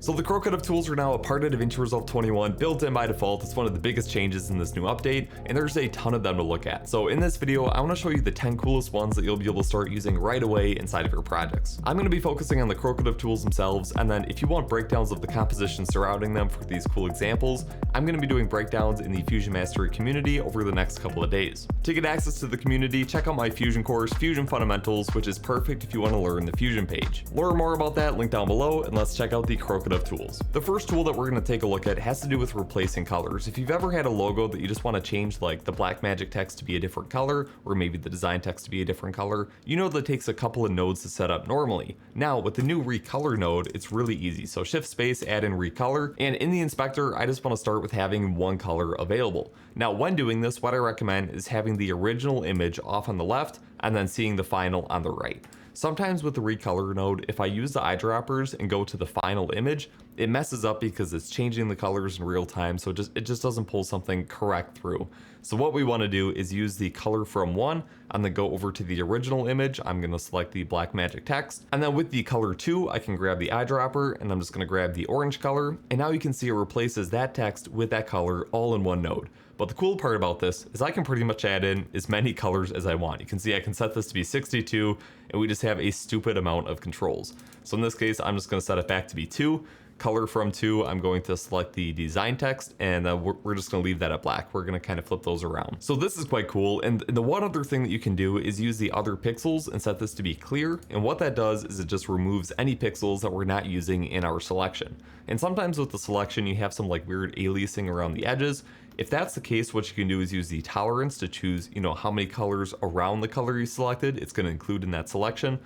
So the Krokodove tools are now a part of DaVinci Resolve 21, built in by default. It's one of the biggest changes in this new update, and there's a ton of them to look at. So in this video, I want to show you the 10 coolest ones that you'll be able to start using right away inside of your projects. I'm going to be focusing on the Krokodove tools themselves, and then if you want breakdowns of the composition surrounding them for these cool examples, I'm going to be doing breakdowns in the Fusion Mastery community over the next couple of days. To get access to the community, check out my Fusion course, Fusion Fundamentals, which is perfect if you want to learn the Fusion page. Learn more about that, link down below, and let's check out the Krokodove tools. The first tool that we're going to take a look at has to do with replacing colors. If you've ever had a logo that you just want to change, like the black magic text to be a different color, or maybe the design text to be a different color, you know that it takes a couple of nodes to set up normally. Now with the new Recolor node, it's really easy. So shift space, add in Recolor, and in the inspector, I just want to start with having one color available. Now when doing this, what I recommend is having the original image off on the left and then seeing the final on the right. Sometimes with the Recolor node, if I use the eyedroppers and go to the final image, it messes up because it's changing the colors in real time, so it just doesn't pull something correct through. So what we want to do is use the color from one and then go over to the original image. I'm going to select the black magic text, and then with the color 2, I can grab the eyedropper and I'm just going to grab the orange color, and now you can see it replaces that text with that color all in one node. But the cool part about this is I can pretty much add in as many colors as I want. You can see I can set this to be 62, and we just have a stupid amount of controls. So in this case, I'm just going to set it back to be 2. Color from 2, I'm going to select the design text, and we're just going to leave that at black. We're going to kind of flip those around. So this is quite cool. And the one other thing that you can do is use the other pixels and set this to be clear. And what that does is it just removes any pixels that we're not using in our selection. And sometimes with the selection, you have some like weird aliasing around the edges. If that's the case, what you can do is use the tolerance to choose, how many colors around the color you selected, it's going to include in that selection.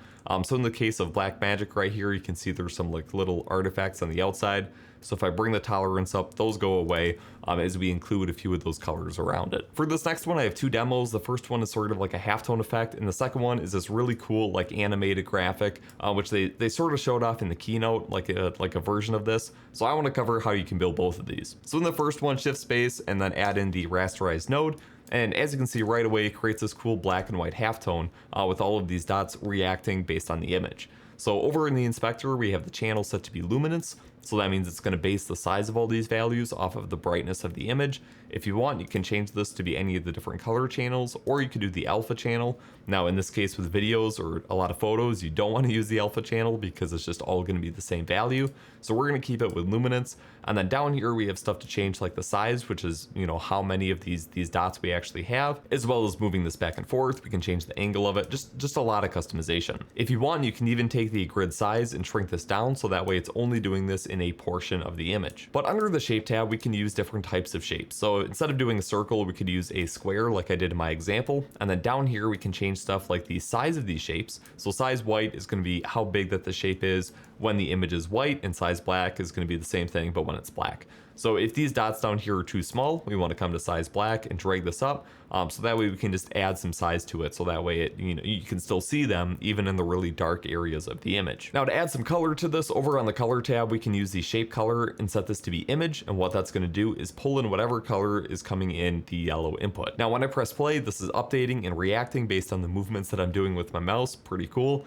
So in the case of black magic right here, you can see there's some like little artifacts on the outside. So if I bring the tolerance up, those go away as we include a few of those colors around it. For this next one, I have 2 demos. The first one is sort of like a halftone effect, and the second one is this really cool like animated graphic, which they sort of showed off in the keynote, like a version of this. So I want to cover how you can build both of these. So in the first one, shift space and then add in the Rasterize node. And as you can see right away, it creates this cool black and white halftone with all of these dots reacting based on the image. So over in the inspector, we have the channel set to be luminance. So that means it's going to base the size of all these values off of the brightness of the image. If you want, you can change this to be any of the different color channels, or you could do the alpha channel. Now in this case with videos or a lot of photos, you don't want to use the alpha channel because it's just all going to be the same value. So we're going to keep it with luminance. And then down here we have stuff to change like the size, which is, how many of these dots we actually have, as well as moving this back and forth. We can change the angle of it, just a lot of customization. If you want, you can even take the grid size and shrink this down, so that way it's only doing this in a portion of the image. But under the shape tab, we can use different types of shapes. So instead of doing a circle, we could use a square like I did in my example. And then down here, we can change stuff like the size of these shapes. So size white is going to be how big that the shape is when the image is white, and size black is going to be the same thing, but when it's black. So if these dots down here are too small, we want to come to size black and drag this up. So that way we can just add some size to it. So that way it, you can still see them even in the really dark areas of the image. Now to add some color to this, over on the color tab, we can use the shape color and set this to be image. And what that's going to do is pull in whatever color is coming in the yellow input. Now when I press play, this is updating and reacting based on the movements that I'm doing with my mouse. Pretty cool.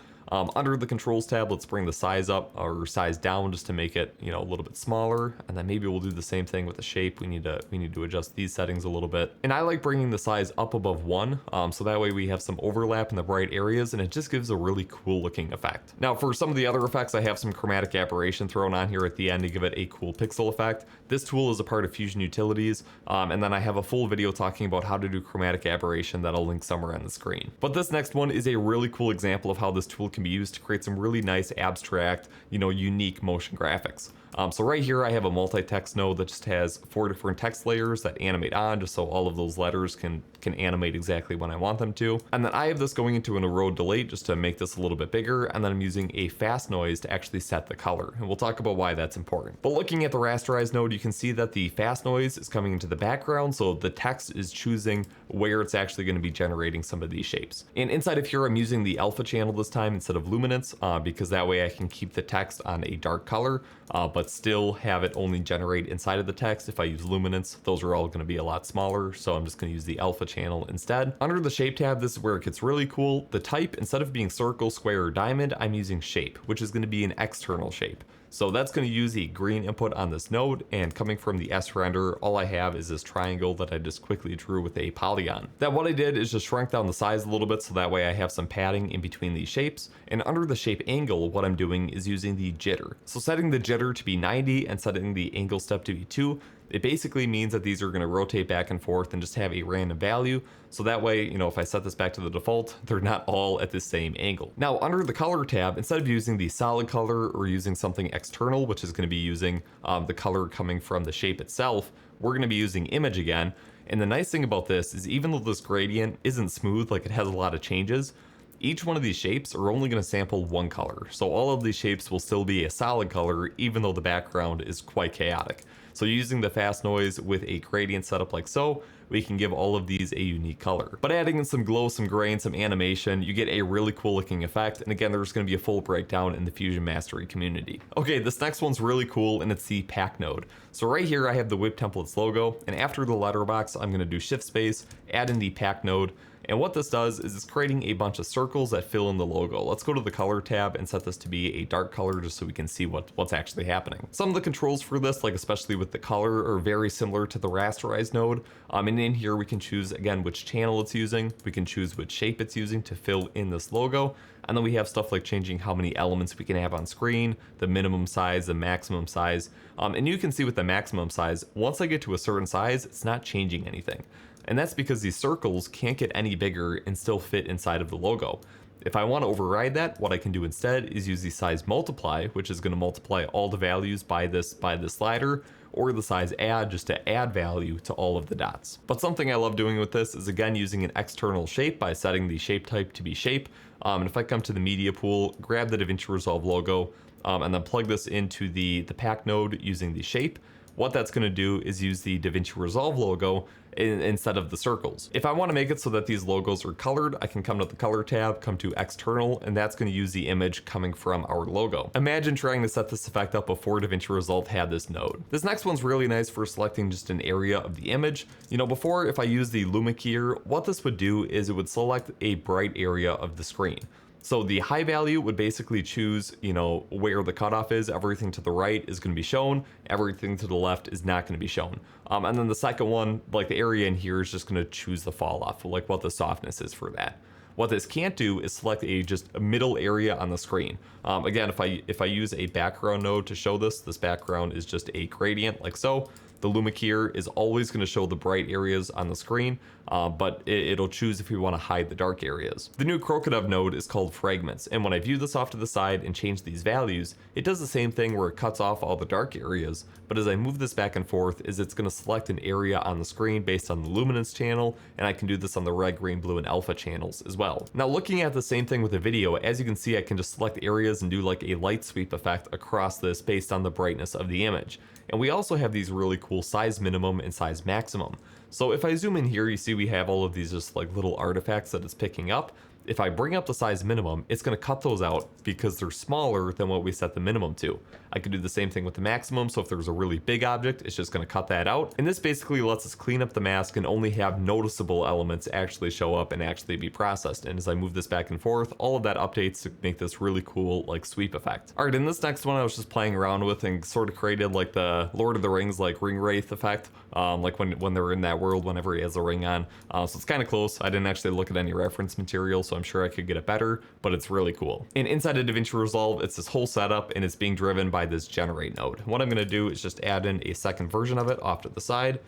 Under the controls tab, let's bring the size up or size down just to make it, a little bit smaller. And then maybe we'll do the same thing with the shape. We need to adjust these settings a little bit. And I like bringing the size up above 1, so that way we have some overlap in the bright areas, and it just gives a really cool looking effect. Now for some of the other effects, I have some chromatic aberration thrown on here at the end to give it a cool pixel effect. This tool is a part of Fusion Utilities, and then I have a full video talking about how to do chromatic aberration that I'll link somewhere on the screen. But this next one is a really cool example of how this tool can be used to create some really nice abstract, unique motion graphics. So right here I have a multi-text node that just has 4 different text layers that animate on, just so all of those letters can animate exactly when I want them to. And then I have this going into an erode delete just to make this a little bit bigger, and then I'm using a fast noise to actually set the color, and we'll talk about why that's important. But looking at the rasterize node, you can see that the fast noise is coming into the background, so the text is choosing where it's actually going to be generating some of these shapes. And inside of here, I'm using the alpha channel this time instead of luminance, because that way I can keep the text on a dark color, but still have it only generate inside of the text. If I use luminance, those are all going to be a lot smaller, so I'm just going to use the alpha channel instead. Under the shape tab, this is where it gets really cool. The type, instead of being circle, square, or diamond, I'm using shape, which is going to be an external shape. So that's going to use the green input on this node, and coming from the S render, all I have is this triangle that I just quickly drew with a polygon. Then what I did is just shrunk down the size a little bit so that way I have some padding in between these shapes, and under the shape angle, what I'm doing is using the jitter. So setting the jitter to be 90 and setting the angle step to be 2, it basically means that these are going to rotate back and forth and just have a random value. So that way, you know, if I set this back to the default, they're not all at the same angle. Now under the color tab, instead of using the solid color or using something external, which is going to be using the color coming from the shape itself, we're going to be using image again. And the nice thing about this is even though this gradient isn't smooth, like it has a lot of changes, each one of these shapes are only going to sample one color. So all of these shapes will still be a solid color, even though the background is quite chaotic. So using the fast noise with a gradient setup like so, we can give all of these a unique color. But adding in some glow, some grain, some animation, you get a really cool looking effect. And again, there's going to be a full breakdown in the Fusion Mastery community. Okay, this next one's really cool, and it's the pack node. So right here, I have the Whip Templates logo, and after the letterbox, I'm going to do Shift Space, add in the pack node. And what this does is it's creating a bunch of circles that fill in the logo. Let's go to the color tab and set this to be a dark color just so we can see what's actually happening. Some of the controls for this, like especially with the color, are very similar to the Rasterize node. And in here we can choose again which channel it's using. We can choose which shape it's using to fill in this logo. And then we have stuff like changing how many elements we can have on screen, the minimum size, the maximum size. And you can see with the maximum size, once I get to a certain size, it's not changing anything. And that's because these circles can't get any bigger and still fit inside of the logo. If I want to override that, what I can do instead is use the size multiply, which is going to multiply all the values by this slider, or the size add just to add value to all of the dots. But something I love doing with this is again using an external shape by setting the shape type to be shape. And if I come to the media pool, grab the DaVinci Resolve logo, and then plug this into the pack node using the shape, what that's going to do is use the DaVinci Resolve logo instead of the circles. If I want to make it so that these logos are colored, I can come to the color tab, come to external, and that's going to use the image coming from our logo. Imagine trying to set this effect up before DaVinci Resolve had this node. This next one's really nice for selecting just an area of the image. You know, before, if I use the Luma keyer, what this would do is it would select a bright area of the screen. So the high value would basically choose, you know, where the cutoff is. Everything to the right is going to be shown. Everything to the left is not going to be shown. And then the second one, like the area in here, is just going to choose the fall off, like what the softness is for that. What this can't do is select just a middle area on the screen. Again, if I use a background node to show this background is just a gradient like so. The Luma keyer is always going to show the bright areas on the screen, but it'll choose if we want to hide the dark areas. The new Krokodove node is called Fragments, and when I view this off to the side and change these values, it does the same thing where it cuts off all the dark areas, but as I move this back and forth, it's going to select an area on the screen based on the luminance channel, and I can do this on the red, green, blue, and alpha channels as well. Now looking at the same thing with the video, as you can see, I can just select areas and do like a light sweep effect across this based on the brightness of the image. And we also have these really cool size minimum and size maximum. So if I zoom in here, you see we have all of these just like little artifacts that it's picking up. If I bring up the size minimum, it's going to cut those out because they're smaller than what we set the minimum to. I could do the same thing with the maximum, so if there's a really big object, it's just going to cut that out. And this basically lets us clean up the mask and only have noticeable elements actually show up and actually be processed. And as I move this back and forth, all of that updates to make this really cool like sweep effect. All right, in this next one, I was just playing around with and sort of created like the Lord of the Rings like ring wraith effect, like when they're in that world whenever he has a ring on. So it's kind of close. I didn't actually look at any reference material, so I'm sure I could get it better, but it's really cool. And inside of DaVinci Resolve, it's this whole setup and it's being driven by this generate node. What I'm going to do is just add in a second version of it off to the side,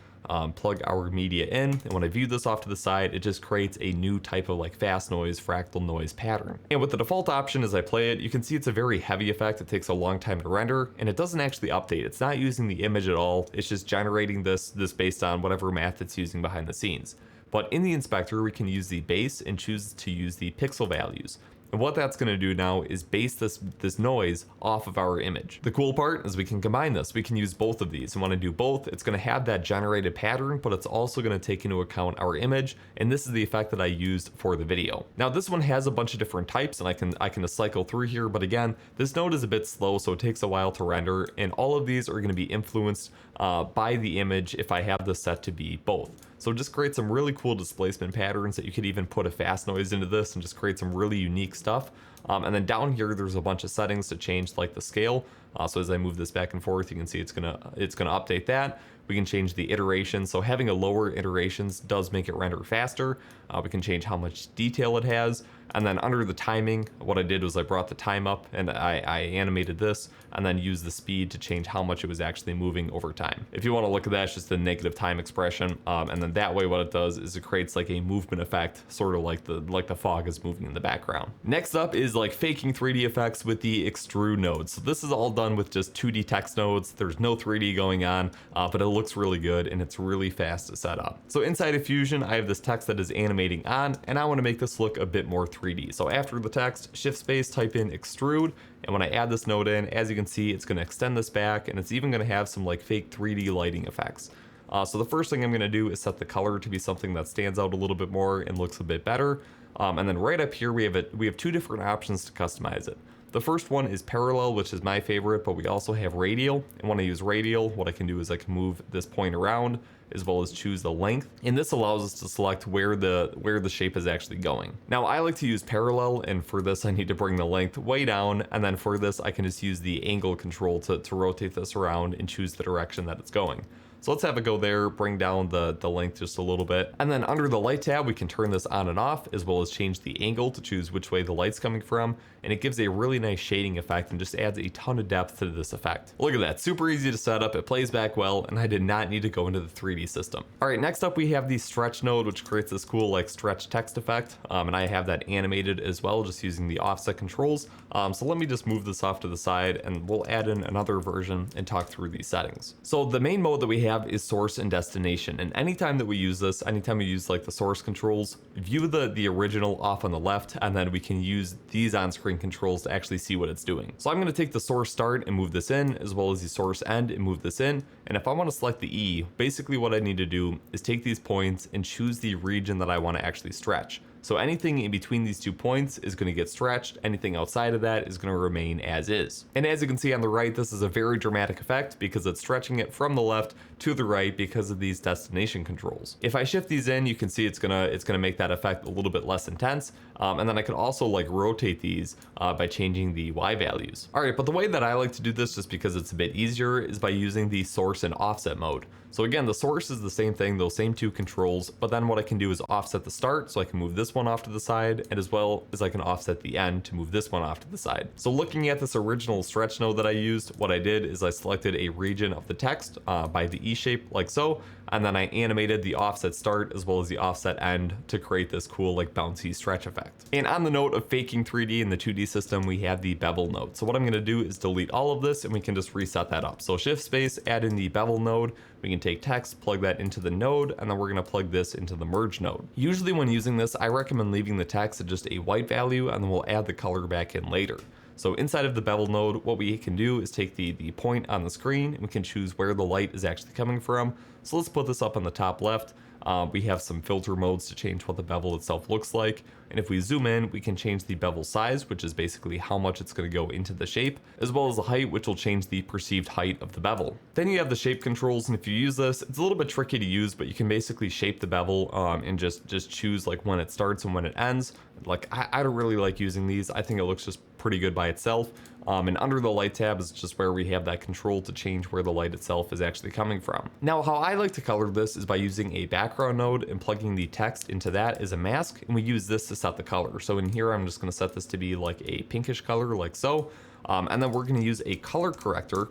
plug our media in, and when I view this off to the side, it just creates a new type of like fast noise, fractal noise pattern. And with the default option as I play it, you can see it's a very heavy effect. It takes a long time to render, and it doesn't actually update. It's not using the image at all. It's just generating this based on whatever math it's using behind the scenes. But in the inspector, we can use the base and choose to use the pixel values. And what that's going to do now is base this noise off of our image. The cool part is we can combine this. We can use both of these. And when I do both, it's going to have that generated pattern, but it's also going to take into account our image. And this is the effect that I used for the video. Now this one has a bunch of different types, and I can just cycle through here. But again, this node is a bit slow, so it takes a while to render. And all of these are going to be influenced by the image if I have this set to be both. So just create some really cool displacement patterns that you could even put a fast noise into this and just create some really unique stuff. And then down here, there's a bunch of settings to change like the scale. So as I move this back and forth, you can see it's gonna update that. We can change the iteration. So having a lower iterations does make it render faster. We can change how much detail it has. And then under the timing, what I did was I brought the time up and I animated this and then used the speed to change how much it was actually moving over time. If you want to look at that, it's just the negative time expression. And then that way what it does is it creates like a movement effect, sort of like the fog is moving in the background. Next up is like faking 3D effects with the Extrude node. So this is all done with just 2D text nodes. There's no 3D going on, but it looks really good and it's really fast to set up. So inside of Fusion, I have this text that is animating on, and I want to make this look a bit more 3D. So after the text, shift space, type in Extrude, and when I add this node in, as you can see, it's going to extend this back, and it's even going to have some like fake 3D lighting effects. So the first thing I'm going to do is set the color to be something that stands out a little bit more and looks a bit better. And then right up here, we have two different options to customize it. The first one is parallel, which is my favorite, but we also have radial. And when I use radial, what I can do is I can move this point around as well as choose the length. And this allows us to select where the shape is actually going. Now I like to use parallel, and for this I need to bring the length way down. And then for this, I can just use the angle control to rotate this around and choose the direction that it's going. So let's have it go there, bring down the length just a little bit. And then under the light tab, we can turn this on and off, as well as change the angle to choose which way the light's coming from. And it gives a really nice shading effect and just adds a ton of depth to this effect. Look at that, super easy to set up, it plays back well, and I did not need to go into the 3D system. All right, next up we have the stretch node, which creates this cool like stretch text effect. And I have that animated as well, just using the offset controls. So let me just move this off to the side and we'll add in another version and talk through these settings. So the main mode that we have is source and destination, and anytime that we use this, anytime we use like the source controls, view the original off on the left, and then we can use these on-screen controls to actually see what it's doing. So I'm going to take the source start and move this in, as well as the source end and move this in. And if I want to select the E, basically what I need to do is take these points and choose the region that I want to actually stretch. So anything in between these 2 points is going to get stretched, anything outside of that is going to remain as is. And as you can see on the right, this is a very dramatic effect because it's stretching it from the left to the right because of these destination controls. If I shift these in, you can see it's gonna make that effect a little bit less intense. And then I can also like rotate these by changing the Y values. All right, but the way that I like to do this, just because it's a bit easier, is by using the source and offset mode. So again, the source is the same thing, those same 2 controls, but then what I can do is offset the start, so I can move this one off to the side, and as well as I can offset the end to move this one off to the side. So looking at this original stretch node that I used, what I did is I selected a region of the text by the E shape, like so, and then I animated the offset start as well as the offset end to create this cool like bouncy stretch effect. And on the note of faking 3D in the 2D system, we have the bevel node. So what I'm going to do is delete all of this and we can just reset that up. So shift space, add in the bevel node. We can take text, plug that into the node, and then we're going to plug this into the merge node. Usually when using this, I recommend leaving the text at just a white value, and then we'll add the color back in later. So inside of the bevel node, what we can do is take the point on the screen and we can choose where the light is actually coming from. So let's put this up on the top left. We have some filter modes to change what the bevel itself looks like. And if we zoom in, we can change the bevel size, which is basically how much it's going to go into the shape, as well as the height, which will change the perceived height of the bevel. Then you have the shape controls, and if you use this, it's a little bit tricky to use, but you can basically shape the bevel and just choose like when it starts and when it ends. Like I don't really like using these. I think it looks just pretty good by itself. And under the light tab is just where we have that control to change where the light itself is actually coming from. Now, how I like to color this is by using a background node and plugging the text into that as a mask, and we use this to set the color. So in here, I'm just going to set this to be like a pinkish color, like so. And then we're going to use a color corrector.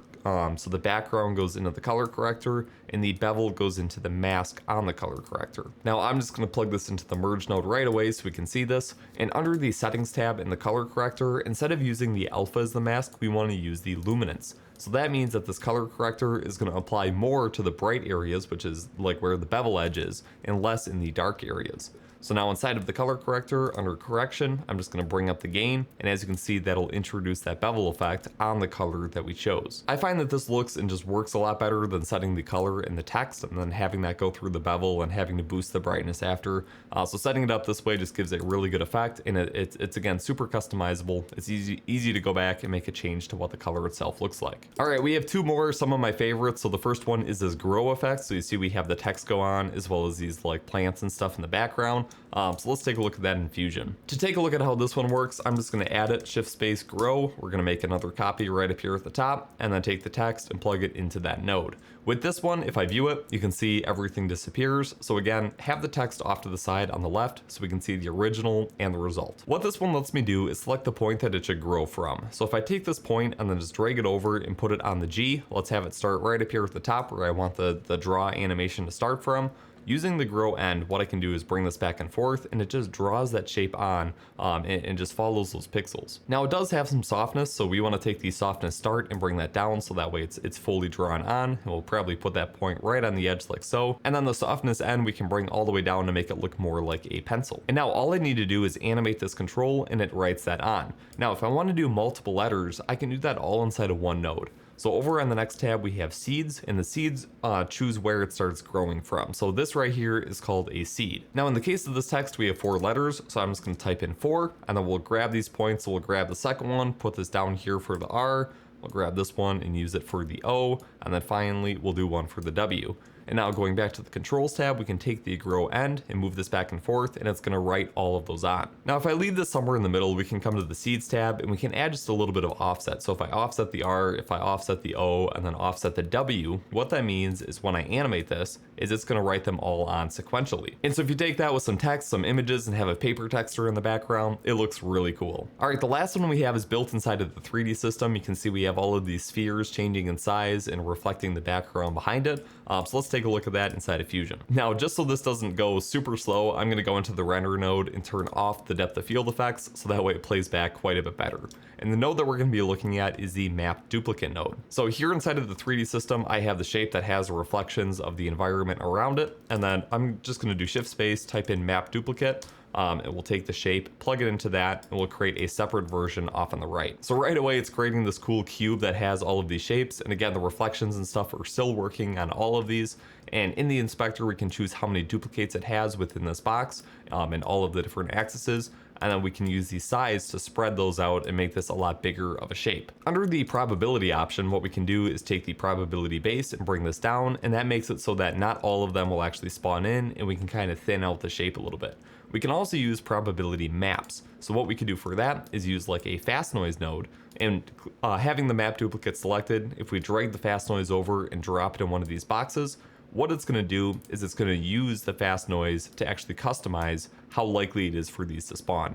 So the background goes into the color corrector and the bevel goes into the mask on the color corrector. Now I'm just going to plug this into the merge node right away so we can see this. And under the settings tab in the color corrector, instead of using the alpha as the mask, we want to use the luminance. So that means that this color corrector is going to apply more to the bright areas, which is like where the bevel edge is, and less in the dark areas. So now inside of the color corrector, under correction, I'm just going to bring up the gain, and as you can see, that'll introduce that bevel effect on the color that we chose. I find that this looks and just works a lot better than setting the color in the text and then having that go through the bevel and having to boost the brightness after. So setting it up this way just gives a really good effect, and it's again super customizable. It's easy to go back and make a change to what the color itself looks like. All right, we have 2 more, some of my favorites. So the first one is this grow effect. So you see we have the text go on as well as these like plants and stuff in the background. So let's take a look at that in Fusion. To take a look at how this one works, I'm just going to add it, shift space grow. We're going to make another copy right up here at the top, and then take the text and plug it into that node. With this one, if I view it, you can see everything disappears. So again, have the text off to the side on the left so we can see the original and the result. What this one lets me do is select the point that it should grow from. So if I take this point and then just drag it over and put it on the G, let's have it start right up here at the top where I want the draw animation to start from. Using the grow end, what I can do is bring this back and forth, and it just draws that shape on and just follows those pixels. Now it does have some softness, so we want to take the softness start and bring that down so that way it's fully drawn on. And we'll probably put that point right on the edge like so. And then the softness end we can bring all the way down to make it look more like a pencil. And now all I need to do is animate this control and it writes that on. Now if I want to do multiple letters, I can do that all inside of one node. So over on the next tab, we have seeds, and the seeds choose where it starts growing from. So this right here is called a seed. Now in the case of this text, we have 4 letters. So I'm just gonna type in 4, and then we'll grab these points. So we'll grab the second one, put this down here for the R. We'll grab this one and use it for the O, and then finally we'll do one for the W. And now going back to the controls tab, we can take the grow end and move this back and forth, and it's gonna write all of those on. Now, if I leave this somewhere in the middle, we can come to the seeds tab and we can add just a little bit of offset. So if I offset the R, if I offset the O, and then offset the W, what that means is when I animate this, is it's gonna write them all on sequentially. And so if you take that with some text, some images, and have a paper texture in the background, it looks really cool. All right, the last one we have is built inside of the 3D system. You can see we have all of these spheres changing in size and reflecting the background behind it. So let's take a look at that inside of Fusion. Now, just so this doesn't go super slow, I'm gonna go into the render node and turn off the depth of field effects so that way it plays back quite a bit better. And the node that we're gonna be looking at is the map duplicate node. So here inside of the 3D system, I have the shape that has reflections of the environment around it. And then I'm just gonna do shift space, type in map duplicate. It will take the shape, plug it into that, and we'll create a separate version off on the right. So right away, it's creating this cool cube that has all of these shapes. And again, the reflections and stuff are still working on all of these. And in the inspector, we can choose how many duplicates it has within this box and all of the different axes. And then we can use the size to spread those out and make this a lot bigger of a shape. Under the probability option, what we can do is take the probability base and bring this down, and that makes it so that not all of them will actually spawn in, and we can kind of thin out the shape a little bit. We can also use probability maps. So what we can do for that is use like a fast noise node, and having the map duplicate selected, if we drag the fast noise over and drop it in one of these boxes, what it's going to do is it's going to use the fast noise to actually customize how likely it is for these to spawn.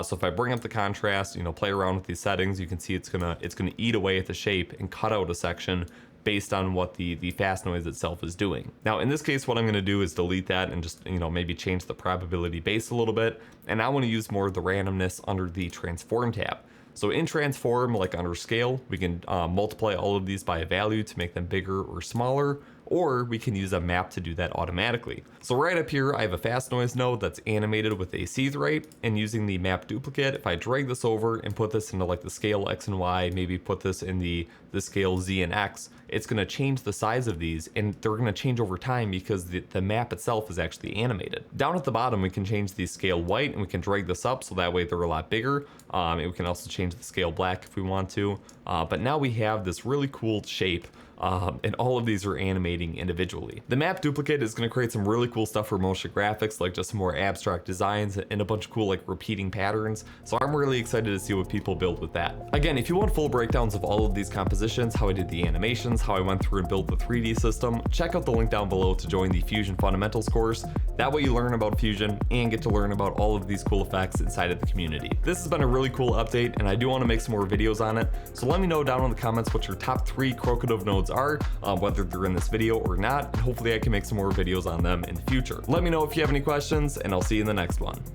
So if I bring up the contrast, play around with these settings, you can see it's gonna eat away at the shape and cut out a section based on what the fast noise itself is doing. Now in this case, what I'm going to do is delete that and just maybe change the probability base a little bit, and I want to use more of the randomness under the transform tab. So in transform, like under scale, we can multiply all of these by a value to make them bigger or smaller, or we can use a map to do that automatically. So right up here, I have a fast noise node that's animated with a seed rate, and using the map duplicate, if I drag this over and put this into like the scale X and Y, maybe put this in the scale Z and X, it's gonna change the size of these, and they're gonna change over time because the map itself is actually animated. Down at the bottom, we can change the scale white, and we can drag this up so that way they're a lot bigger. And we can also change the scale black if we want to. But now we have this really cool shape, and all of these are animating individually. The map duplicate is going to create some really cool stuff for motion graphics, like just some more abstract designs and a bunch of cool like repeating patterns. So I'm really excited to see what people build with that. Again, if you want full breakdowns of all of these compositions, how I did the animations, how I went through and built the 3D system, check out the link down below to join the Fusion Fundamentals course. That way you learn about Fusion and get to learn about all of these cool effects inside of the community. This has been a really cool update, and I do want to make some more videos on it. So let me know down in the comments what your top 3 Krokodove nodes are, whether they're in this video or not, and hopefully I can make some more videos on them in the future. Let me know if you have any questions, and I'll see you in the next one.